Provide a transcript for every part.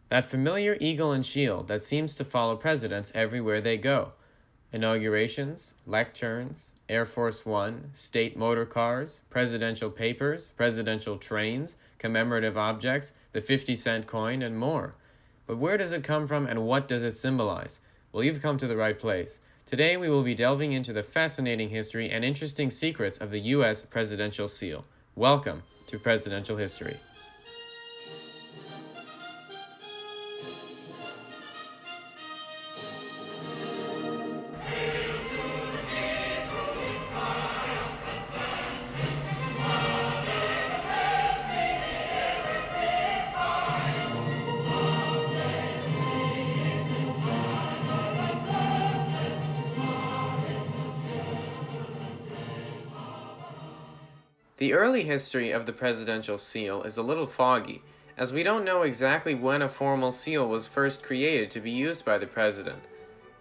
That familiar eagle and shield that seems to follow presidents everywhere they go. Inaugurations, lecterns, Air Force One, state motorcars, presidential papers, presidential trains, commemorative objects, the 50-cent coin, and more. But where does it come from and what does it symbolize? Well, you've come to the right place. Today we will be delving into the fascinating history and interesting secrets of the U.S. presidential seal. Welcome to Presidential History. The early history of the presidential seal is a little foggy, as we don't know exactly when a formal seal was first created to be used by the president.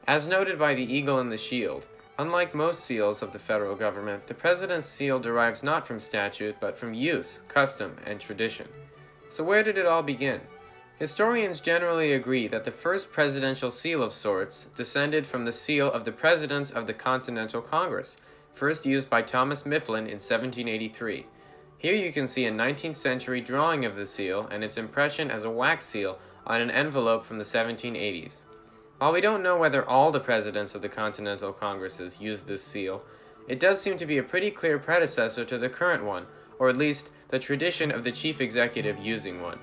As noted by the eagle and the shield, unlike most seals of the federal government, the president's seal derives not from statute but from use, custom, and tradition. So where did it all begin? Historians generally agree that the first presidential seal of sorts descended from the seal of the Presidents of the Continental Congress, first used by Thomas Mifflin in 1783. Here you can see a 19th century drawing of the seal and its impression as a wax seal on an envelope from the 1780s. While we don't know whether all the presidents of the Continental Congresses used this seal, it does seem to be a pretty clear predecessor to the current one, or at least the tradition of the chief executive using one.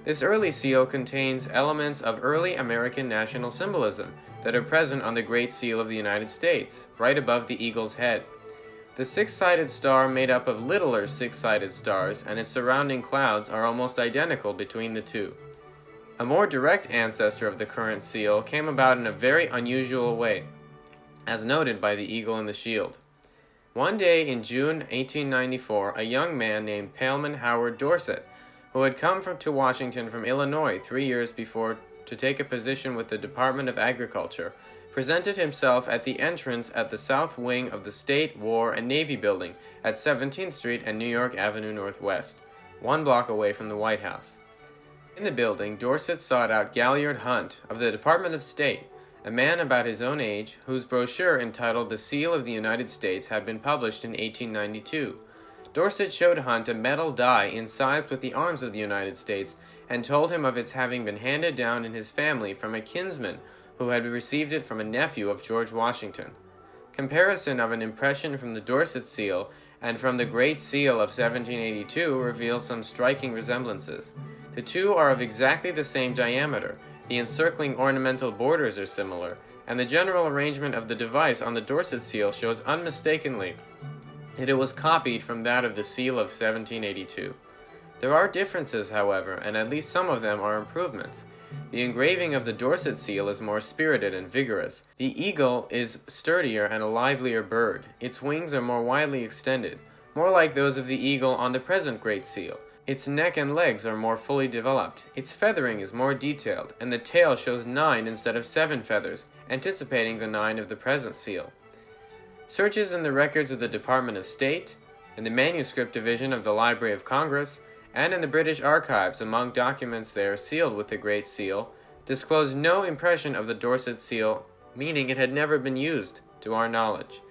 This early seal contains elements of early American national symbolism that are present on the Great Seal of the United States, right above the eagle's head. The six-sided star made up of littler six-sided stars and its surrounding clouds are almost identical between the two. A more direct ancestor of the current seal came about in a very unusual way, as noted by the eagle and the shield. One day in June 1894, a young man named Paleman Howard Dorset, who had come to Washington from Illinois 3 years before to take a position with the Department of Agriculture, presented himself at the entrance at the south wing of the State, War, and Navy Building at 17th Street and New York Avenue Northwest, 1 block away from the White House. In the building, Dorset sought out Galliard Hunt of the Department of State, a man about his own age whose brochure entitled The Seal of the United States had been published in 1892. Dorset showed Hunt a metal die incised with the arms of the United States and told him of its having been handed down in his family from a kinsman who had received it from a nephew of George Washington. Comparison of an impression from the Dorset seal and from the Great Seal of 1782 reveals some striking resemblances. The two are of exactly the same diameter, the encircling ornamental borders are similar, and the general arrangement of the device on the Dorset seal shows unmistakably that it was copied from that of the seal of 1782. There are differences, however, and at least some of them are improvements. The engraving of the Dorset seal is more spirited and vigorous. The eagle is sturdier and a livelier bird. Its wings are more widely extended, more like those of the eagle on the present Great Seal. Its neck and legs are more fully developed. Its feathering is more detailed, and the tail shows 9 instead of 7 feathers, anticipating the 9 of the present seal. Searches in the records of the Department of State, in the Manuscript Division of the Library of Congress, and in the British Archives among documents there sealed with the Great Seal, disclose no impression of the Dorset seal, meaning it had never been used, to our knowledge.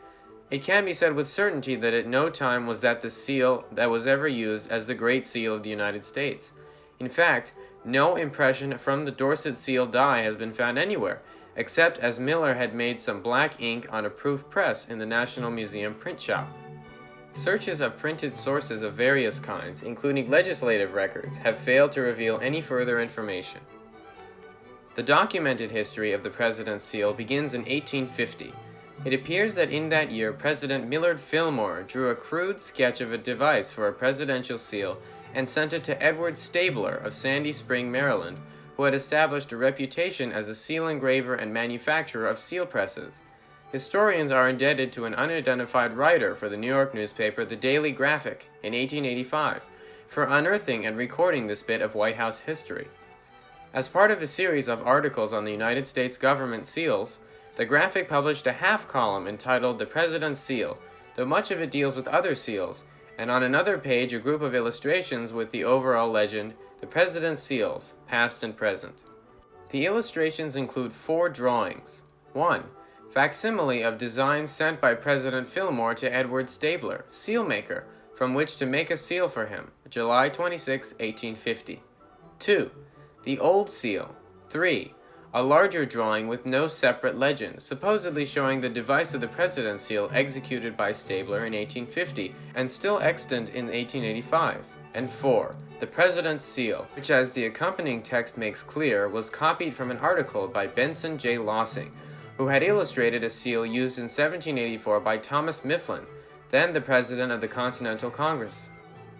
It can be said with certainty that at no time was that the seal that was ever used as the Great Seal of the United States. In fact, no impression from the Dorset seal die has been found anywhere, except as Miller had made some black ink on a proof press in the National Museum print shop. Searches of printed sources of various kinds, including legislative records, have failed to reveal any further information. The documented history of the President's seal begins in 1850. It appears that in that year, President Millard Fillmore drew a crude sketch of a device for a presidential seal and sent it to Edward Stabler of Sandy Spring, Maryland, who had established a reputation as a seal engraver and manufacturer of seal presses. Historians are indebted to an unidentified writer for the New York newspaper The Daily Graphic in 1885 for unearthing and recording this bit of White House history. As part of a series of articles on the United States government seals, the Graphic published a half-column entitled The President's Seal, though much of it deals with other seals, and on another page a group of illustrations with the overall legend, The President's Seals, Past and Present. The illustrations include 4 drawings. 1. Facsimile of designs sent by President Fillmore to Edward Stabler, sealmaker, from which to make a seal for him, July 26, 1850. 2. The Old Seal. 3. A larger drawing with no separate legend, supposedly showing the device of the President's Seal executed by Stabler in 1850 and still extant in 1885. And 4. The President's Seal, which, as the accompanying text makes clear, was copied from an article by Benson J. Lossing, who had illustrated a seal used in 1784 by Thomas Mifflin, then the President of the Continental Congress.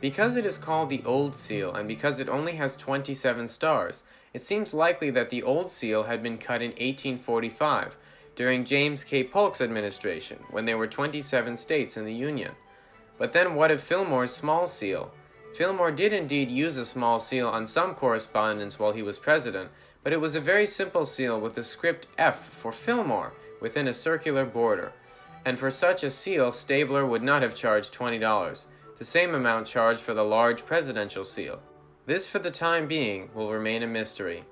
Because it is called the Old Seal, and because it only has 27 stars, it seems likely that the Old Seal had been cut in 1845, during James K. Polk's administration, when there were 27 states in the Union. But then what of Fillmore's Small Seal? Fillmore did indeed use a small seal on some correspondence while he was president, but it was a very simple seal with the script F for Fillmore within a circular border. And for such a seal, Stabler would not have charged $20, the same amount charged for the large presidential seal. This, for the time being, will remain a mystery.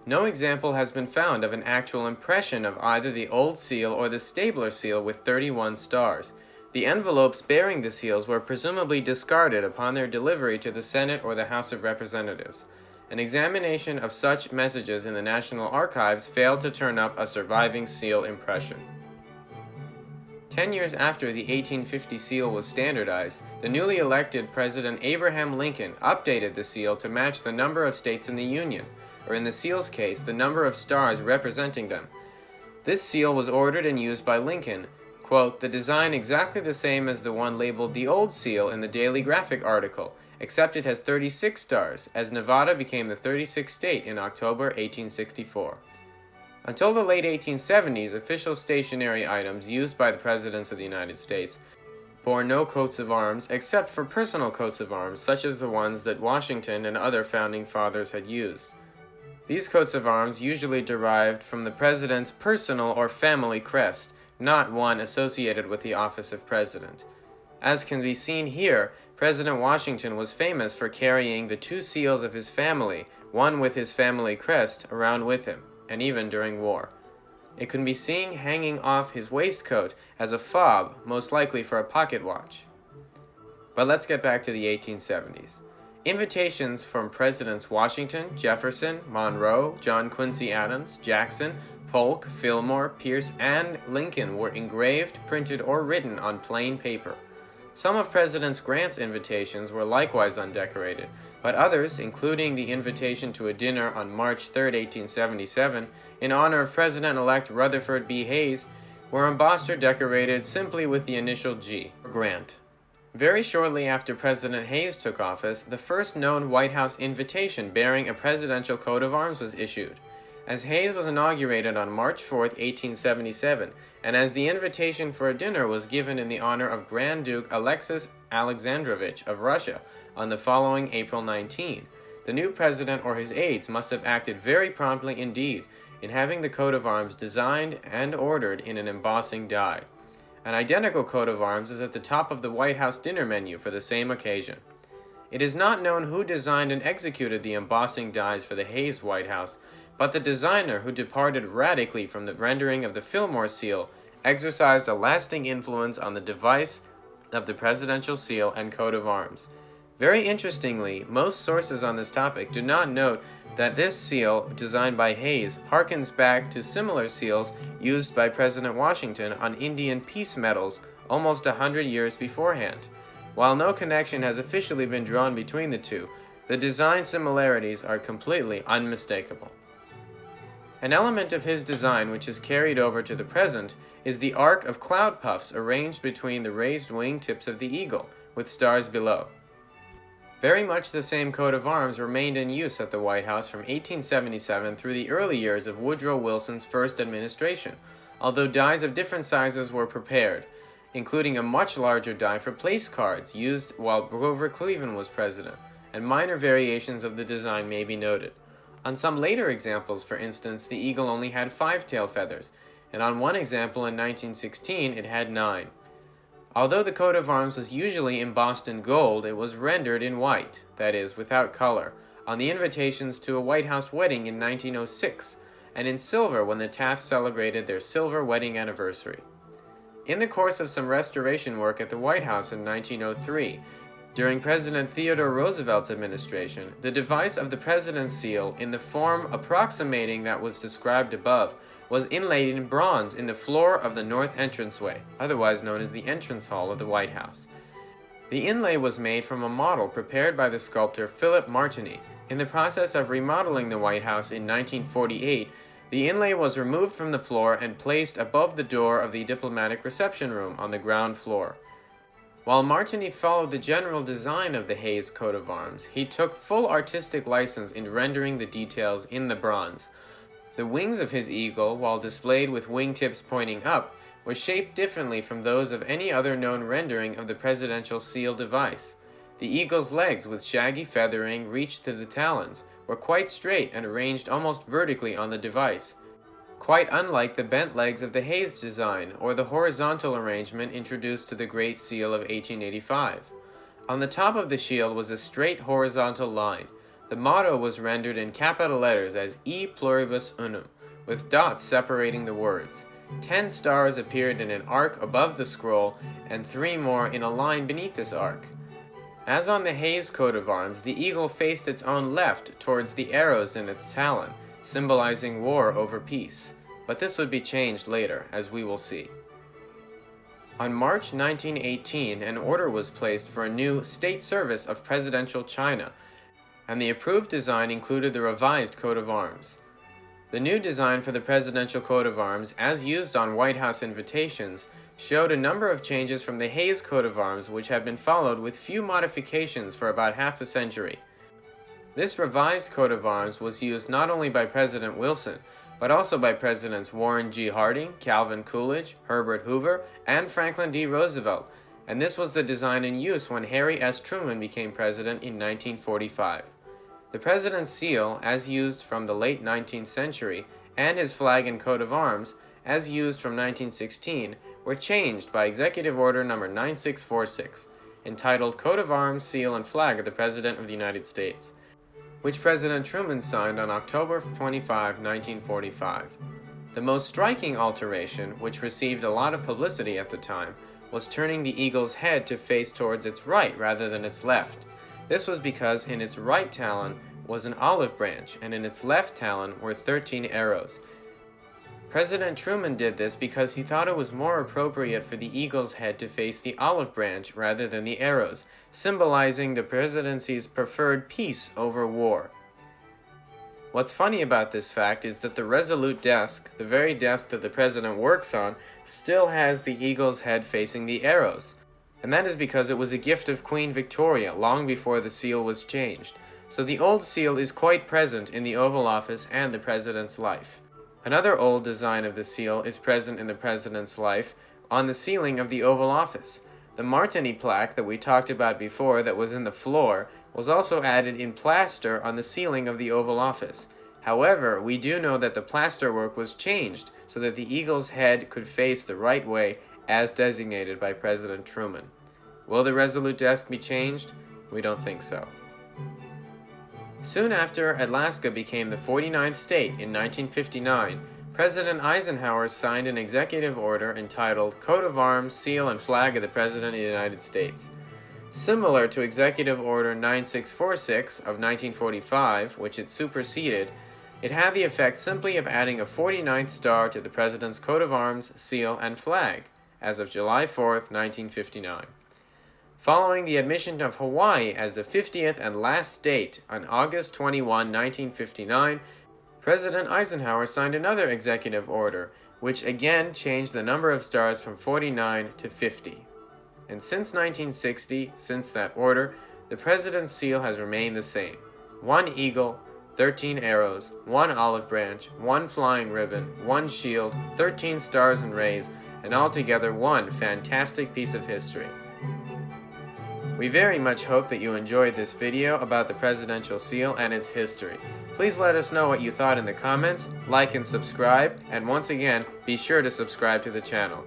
No example has been found of an actual impression of either the Old Seal or the Stabler seal with 31 stars. The envelopes bearing the seals were presumably discarded upon their delivery to the Senate or the House of Representatives. An examination of such messages in the National Archives failed to turn up a surviving seal impression. 10 years after the 1850 seal was standardized, the newly elected President Abraham Lincoln updated the seal to match the number of states in the Union, or in the seal's case, the number of stars representing them. This seal was ordered and used by Lincoln, quote, the design exactly the same as the one labeled the Old Seal in the Daily Graphic article, except it has 36 stars, as Nevada became the 36th state in October 1864. Until the late 1870s, official stationery items used by the presidents of the United States bore no coats of arms except for personal coats of arms, such as the ones that Washington and other founding fathers had used. These coats of arms usually derived from the president's personal or family crest, not one associated with the office of president. As can be seen here, President Washington was famous for carrying the 2 seals of his family, one with his family crest, around with him, and even during war. It can be seen hanging off his waistcoat as a fob, most likely for a pocket watch. But let's get back to the 1870s. Invitations from Presidents Washington, Jefferson, Monroe, John Quincy Adams, Jackson, Polk, Fillmore, Pierce, and Lincoln were engraved, printed, or written on plain paper. Some of President Grant's invitations were likewise undecorated, but others, including the invitation to a dinner on March 3, 1877, in honor of President-elect Rutherford B. Hayes, were embossed or decorated simply with the initial G, for Grant. Very shortly after President Hayes took office, the first known White House invitation bearing a presidential coat of arms was issued. As Hayes was inaugurated on March 4, 1877, and as the invitation for a dinner was given in the honor of Grand Duke Alexis Alexandrovich of Russia on the following April 19, the new president or his aides must have acted very promptly indeed in having the coat of arms designed and ordered in an embossing die. An identical coat of arms is at the top of the White House dinner menu for the same occasion. It is not known who designed and executed the embossing dies for the Hayes White House, but the designer, who departed radically from the rendering of the Fillmore seal, exercised a lasting influence on the device of the presidential seal and coat of arms. Very interestingly, most sources on this topic do not note that this seal, designed by Hayes, harkens back to similar seals used by President Washington on Indian peace medals almost 100 years beforehand. While no connection has officially been drawn between the two, the design similarities are completely unmistakable. An element of his design which is carried over to the present is the arc of cloud puffs arranged between the raised wing tips of the eagle, with stars below. Very much the same coat of arms remained in use at the White House from 1877 through the early years of Woodrow Wilson's first administration, although dies of different sizes were prepared, including a much larger die for place cards used while Grover Cleveland was president, and minor variations of the design may be noted. On some later examples, for instance, the eagle only had 5 tail feathers, and on one example in 1916 it had 9. Although the coat of arms was usually embossed in gold, it was rendered in white, that is, without color, on the invitations to a White House wedding in 1906, and in silver when the Tafts celebrated their silver wedding anniversary. In the course of some restoration work at the White House in 1903, during President Theodore Roosevelt's administration, the device of the President's seal, in the form approximating that was described above, was inlaid in bronze in the floor of the north entranceway, otherwise known as the entrance hall of the White House. The inlay was made from a model prepared by the sculptor Philip Martini. In the process of remodeling the White House in 1948, the inlay was removed from the floor and placed above the door of the diplomatic reception room on the ground floor. While Martini followed the general design of the Hayes coat of arms, he took full artistic license in rendering the details in the bronze. The wings of his eagle, while displayed with wingtips pointing up, were shaped differently from those of any other known rendering of the presidential seal device. The eagle's legs, with shaggy feathering reached to the talons, were quite straight and arranged almost vertically on the device, quite unlike the bent legs of the Hayes design or the horizontal arrangement introduced to the Great Seal of 1885. On the top of the shield was a straight horizontal line. The motto was rendered in capital letters as E Pluribus Unum, with dots separating the words. 10 stars appeared in an arc above the scroll, and 3 more in a line beneath this arc. As on the Hayes coat of arms, the eagle faced its own left towards the arrows in its talon, symbolizing war over peace. But this would be changed later, as we will see. On March 1918, an order was placed for a new State Service of Presidential China, and the approved design included the revised coat of arms. The new design for the presidential coat of arms, as used on White House invitations, showed a number of changes from the Hayes coat of arms which had been followed with few modifications for about half a century. This revised coat of arms was used not only by President Wilson, but also by Presidents Warren G. Harding, Calvin Coolidge, Herbert Hoover, and Franklin D. Roosevelt, and this was the design in use when Harry S. Truman became president in 1945. The President's seal, as used from the late 19th century, and his flag and coat of arms, as used from 1916, were changed by Executive Order No. 9646, entitled Coat of Arms, Seal, and Flag of the President of the United States, which President Truman signed on October 25, 1945. The most striking alteration, which received a lot of publicity at the time, was turning the eagle's head to face towards its right rather than its left. This was because in its right talon was an olive branch, and in its left talon were 13 arrows. President Truman did this because he thought it was more appropriate for the eagle's head to face the olive branch rather than the arrows, symbolizing the presidency's preferred peace over war. What's funny about this fact is that the Resolute desk, the very desk that the president works on, still has the eagle's head facing the arrows. And that is because it was a gift of Queen Victoria long before the seal was changed. So the old seal is quite present in the Oval Office and the president's life. Another old design of the seal is present in the president's life on the ceiling of the Oval Office. The Martini plaque that we talked about before that was in the floor was also added in plaster on the ceiling of the Oval Office. However, we do know that the plaster work was changed so that the eagle's head could face the right way as designated by President Truman. Will the Resolute desk be changed? We don't think so. Soon after Alaska became the 49th state in 1959, President Eisenhower signed an executive order entitled Coat of Arms, Seal, and Flag of the President of the United States. Similar to Executive Order 9646 of 1945, which it superseded, it had the effect simply of adding a 49th star to the President's coat of arms, seal, and flag, as of July 4, 1959. Following the admission of Hawaii as the 50th and last state on August 21, 1959, President Eisenhower signed another executive order, which again changed the number of stars from 49 to 50. And since 1960, since that order, the President's seal has remained the same. 1 eagle, 13 arrows, 1 olive branch, 1 flying ribbon, 1 shield, 13 stars and rays, and altogether one fantastic piece of history. We very much hope that you enjoyed this video about the presidential seal and its history. Please let us know what you thought in the comments, like and subscribe, and once again, be sure to subscribe to the channel.